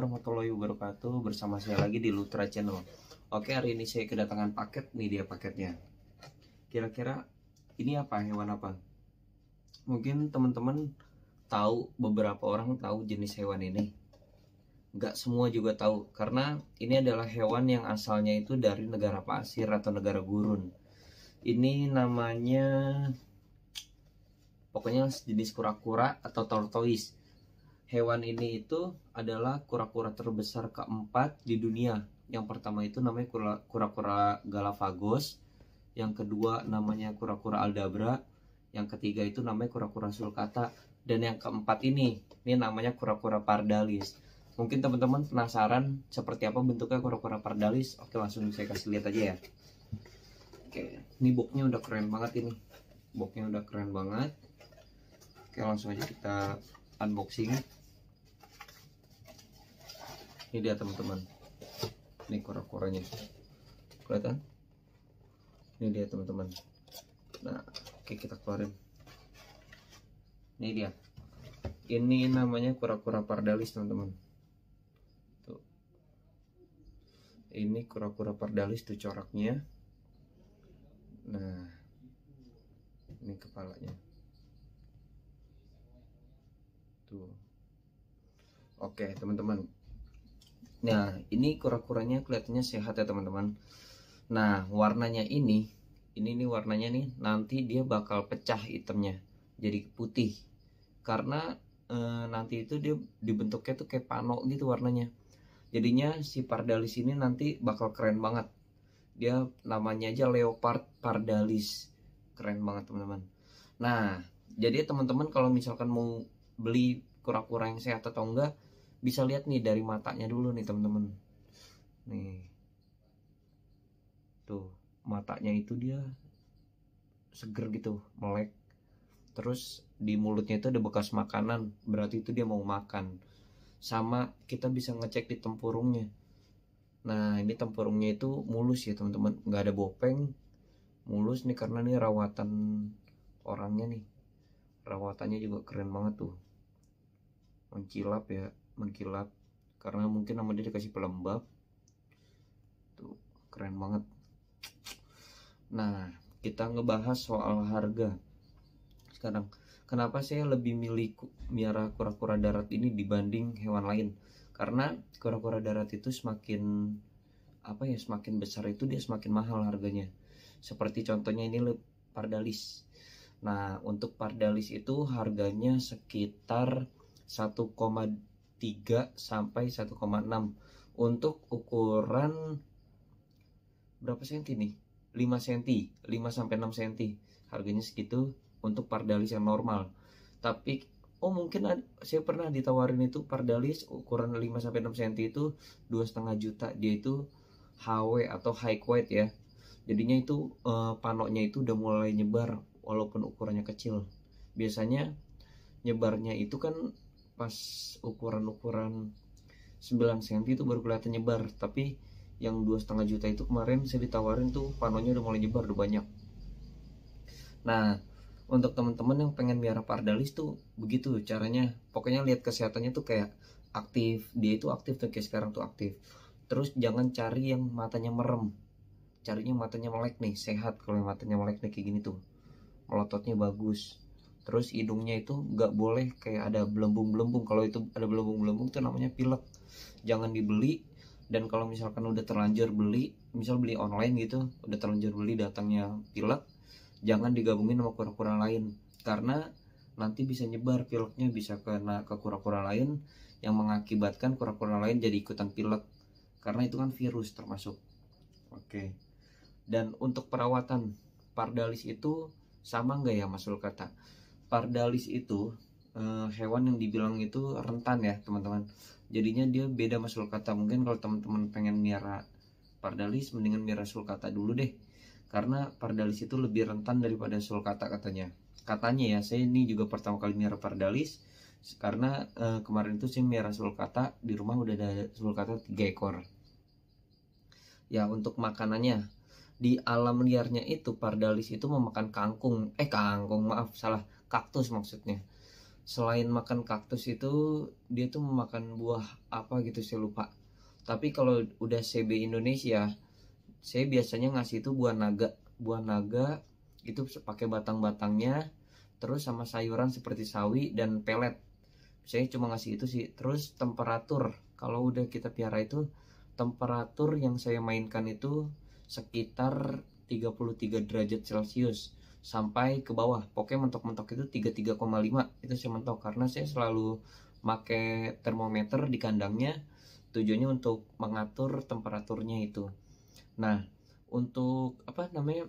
warahmatullahi wabarakatuh. Bersama saya lagi di Lutra Channel. Oke, hari ini saya kedatangan paket. Nih dia paketnya. Kira-kira ini apa, hewan apa? Mungkin teman-teman tahu, beberapa orang tahu jenis hewan ini. Nggak semua juga tahu, karena ini adalah hewan yang asalnya itu dari negara pasir atau negara gurun. Ini namanya, pokoknya jenis kura-kura atau tortoise. Hewan ini itu adalah kura-kura terbesar keempat di dunia. Yang pertama itu namanya kura-kura Galapagos. Yang kedua namanya kura-kura Aldabra. Yang ketiga itu namanya kura-kura sulcata. Dan yang keempat ini namanya kura-kura pardalis. Mungkin teman-teman penasaran seperti apa bentuknya kura-kura pardalis. Oke, langsung saya kasih lihat aja ya. Oke, ini boxnya udah keren banget ini. Boxnya udah keren banget. Oke, langsung aja kita unboxing. Ini dia teman-teman, ini kura-kuranya, kelihatan? Ini dia teman-teman. Nah, oke, kita keluarin. Ini dia. Ini namanya kura-kura pardalis teman-teman. Tuh. Ini kura-kura pardalis tuh coraknya. Nah, ini kepalanya. Tuh. Oke teman-teman. Nah, ini kura-kuranya kelihatannya sehat ya teman-teman. Nah, warnanya ini warnanya nih, nanti dia bakal pecah hitamnya jadi putih. Karena nanti itu dia dibentuknya tuh kayak pano gitu warnanya. Jadinya si pardalis ini nanti bakal keren banget. Dia namanya aja leopard pardalis. Keren banget teman-teman. Nah, jadi teman-teman kalau misalkan mau beli kura-kura yang sehat atau enggak, bisa lihat nih dari matanya dulu nih teman-teman. Nih. Tuh, matanya itu dia seger gitu, melek. Terus di mulutnya itu ada bekas makanan, berarti itu dia mau makan. Sama kita bisa ngecek di tempurungnya. Nah, ini tempurungnya itu mulus ya teman-teman, nggak ada bopeng. Mulus nih karena nih rawatan orangnya nih. Rawatannya juga keren banget tuh. Mengkilap ya, mengkilap karena mungkin sama dia dikasih pelembab. Tuh, keren banget. Nah, kita ngebahas soal harga. Sekarang, kenapa saya lebih milih miara kura-kura darat ini dibanding hewan lain? Karena kura-kura darat itu semakin semakin besar itu dia semakin mahal harganya. Seperti contohnya ini pardalis. Nah, untuk pardalis itu harganya sekitar 1,3 sampai 1,6. Untuk ukuran berapa senti nih? 5 cm, 5 sampai 6 cm. Harganya segitu untuk pardalis yang normal. Tapi mungkin saya pernah ditawarin itu pardalis ukuran 5 sampai 6 cm itu 2,5 juta. Dia itu HW atau high weight ya. Jadinya itu panoknya itu udah mulai nyebar walaupun ukurannya kecil. Biasanya nyebarnya itu kan pas ukuran-ukuran 9 cm itu baru kelihatan nyebar. Tapi yang 2,5 juta itu kemarin saya ditawarin tuh panonya udah mulai nyebar, udah banyak. Nah, untuk teman-teman yang pengen miara pardalis tuh begitu caranya. Pokoknya lihat kesehatannya tuh kayak aktif. Dia itu aktif tuh kayak sekarang tuh aktif. Terus jangan cari yang matanya merem. Carinya matanya melek nih, sehat. Kalau matanya melek nih kayak gini tuh, melototnya bagus. Terus hidungnya itu nggak boleh kayak ada belembung-belembung. Kalau itu ada belembung-belembung itu namanya pilek. Jangan dibeli. Dan kalau misalkan udah terlanjur beli, misal beli online gitu, udah terlanjur beli datangnya pilek, jangan digabungin sama kura-kura lain. Karena nanti bisa nyebar pileknya, bisa kena ke kura-kura lain yang mengakibatkan kura-kura lain jadi ikutan pilek. Karena itu kan virus termasuk. Oke. Dan untuk perawatan pardalis itu sama nggak ya Mas Sulcata? Pardalis itu hewan yang dibilang itu rentan ya teman-teman. Jadinya dia beda Mas Sulcata. Mungkin kalau teman-teman pengen miara pardalis, mendingan miara sulcata dulu deh. Karena pardalis itu lebih rentan daripada sulcata katanya. Katanya ya, saya ini juga pertama kali miara pardalis. Karena kemarin itu saya miara sulcata, di rumah udah ada sulcata 3 ekor. Ya, untuk makanannya, di alam liarnya itu pardalis itu memakan kaktus maksudnya. selain makan kaktus itu dia tuh memakan buah apa gitu saya lupa. Tapi kalau udah CB Indonesia, saya biasanya ngasih itu buah naga. Buah naga itu pakai batang-batangnya, terus sama sayuran seperti sawi dan pelet. Saya cuma ngasih itu sih. Terus temperatur, kalau udah kita piara itu, temperatur yang saya mainkan itu sekitar 33 derajat Celcius sampai ke bawah. Pokoknya mentok-mentok itu 33,5 itu saya mentok, karena saya selalu pakai termometer di kandangnya, tujuannya untuk mengatur temperaturnya itu. Nah, untuk apa namanya,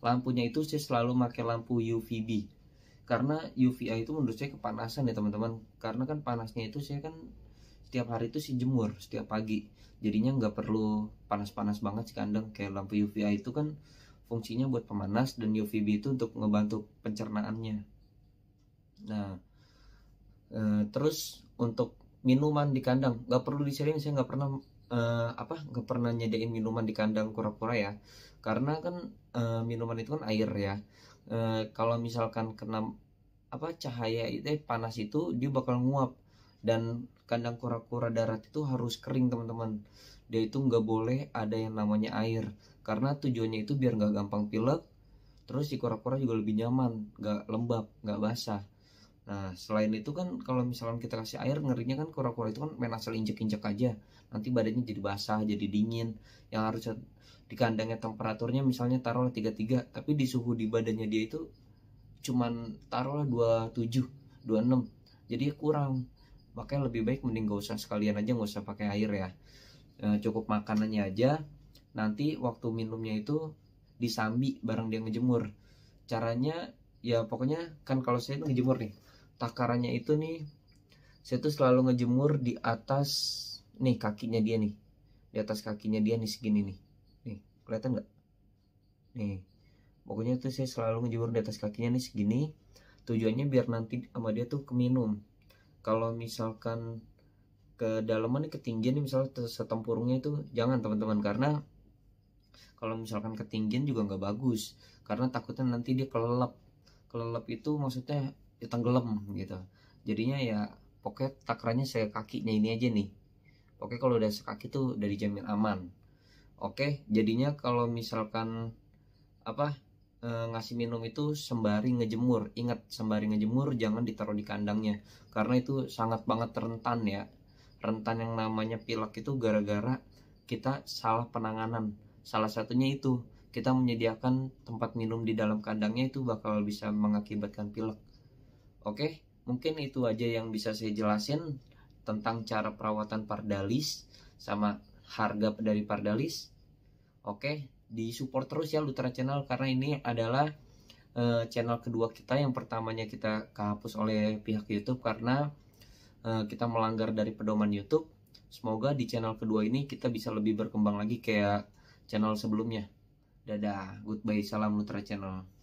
lampunya itu saya selalu pakai lampu UVB, karena UVA itu menurut saya kepanasan ya teman-teman. Karena kan panasnya itu saya kan setiap hari itu sih jemur setiap pagi, jadinya nggak perlu panas-panas banget sih kandang. Kayak lampu UVA itu kan fungsinya buat pemanas, dan UVB itu untuk ngebantu pencernaannya. Nah, terus untuk minuman di kandang nggak perlu disering. Saya nggak pernah nggak pernah nyediain minuman di kandang kura-kura ya, karena kan minuman itu kan air ya. Kalau misalkan kena cahaya itu panas itu dia bakal nguap, dan kandang kura-kura darat itu harus kering teman-teman. Dia itu nggak boleh ada yang namanya air, karena tujuannya itu biar nggak gampang pilek, terus si kura-kura juga lebih nyaman, nggak lembab, nggak basah. Nah, selain itu kan kalau misalkan kita kasih air, ngerinya kan kura-kura itu kan main asal injek-injek aja, nanti badannya jadi basah, jadi dingin. Yang harus di kandangnya temperaturnya misalnya taruhlah 33, tapi di suhu di badannya dia itu cuman taruhlah 27, 26, jadi kurang. Makanya lebih baik mending gak usah, sekalian aja gak usah pakai air ya. Cukup makanannya aja. Nanti waktu minumnya itu disambi bareng dia ngejemur. Caranya ya pokoknya kan kalau saya tuh ngejemur nih, takarannya itu nih, saya tuh selalu ngejemur di atas nih kakinya dia nih, di atas kakinya dia nih segini nih, kelihatan nggak nih. Pokoknya tuh saya selalu ngejemur di atas kakinya nih segini, tujuannya biar nanti sama dia tuh keminum. Kalau misalkan kedalaman nih, ketinggian nih, misalnya setempurungnya itu jangan teman-teman, karena kalau misalkan ketinggian juga nggak bagus, karena takutnya nanti dia kelelep. Kelelep itu maksudnya ya tenggelam gitu. Jadinya ya pokoknya takarannya saya kakinya ini aja nih. Oke, kalau udah sekaki tuh udah dijamin aman. Oke, jadinya kalau misalkan ngasih minum itu sembari ngejemur. Ingat, sembari ngejemur, jangan ditaruh di kandangnya, karena itu sangat banget rentan ya. Rentan yang namanya pilek itu gara-gara kita salah penanganan. Salah satunya itu kita menyediakan tempat minum di dalam kandangnya, itu bakal bisa mengakibatkan pilek. Oke, mungkin itu aja yang bisa saya jelasin tentang cara perawatan Pardalis sama harga dari Pardalis. Oke, di support terus ya Lutra Channel, karena ini adalah channel kedua kita. Yang pertamanya kita kehapus oleh pihak YouTube karena kita melanggar dari pedoman YouTube. Semoga di channel kedua ini kita bisa lebih berkembang lagi kayak channel sebelumnya. Dadah, goodbye, salam Lutra Channel.